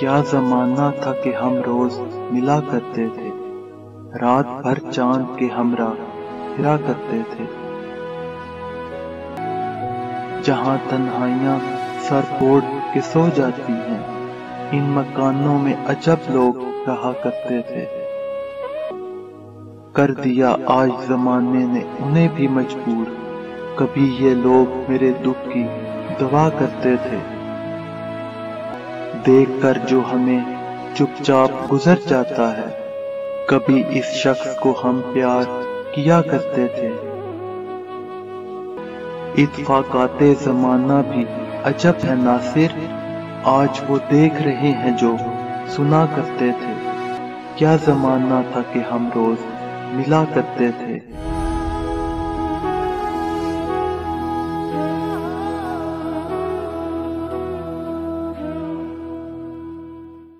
کیا زمانہ تھا کہ ہم روز ملا کرتے تھے، رات بھر چاند کے ہمراہ پھرا کرتے تھے۔ جہاں تنہائیاں سر اوڑھ کے سو جاتی ہیں، ان مکانوں میں عجب لوگ رہا کرتے تھے۔ کر دیا آج زمانے نے انہیں بھی مجبور، کبھی یہ لوگ میرے دکھ کی دوا کرتے تھے۔ دیکھ کر جو ہمیں چپ چاپ گزر جاتا ہے، کبھی اس شخص کو ہم پیار کیا کرتے تھے۔ اتفاقات زمانہ بھی عجب ہے ناصر، آج وہ دیکھ رہے ہیں جو سنا کرتے تھے۔ کیا زمانہ تھا کہ ہم روز ملا کرتے تھے۔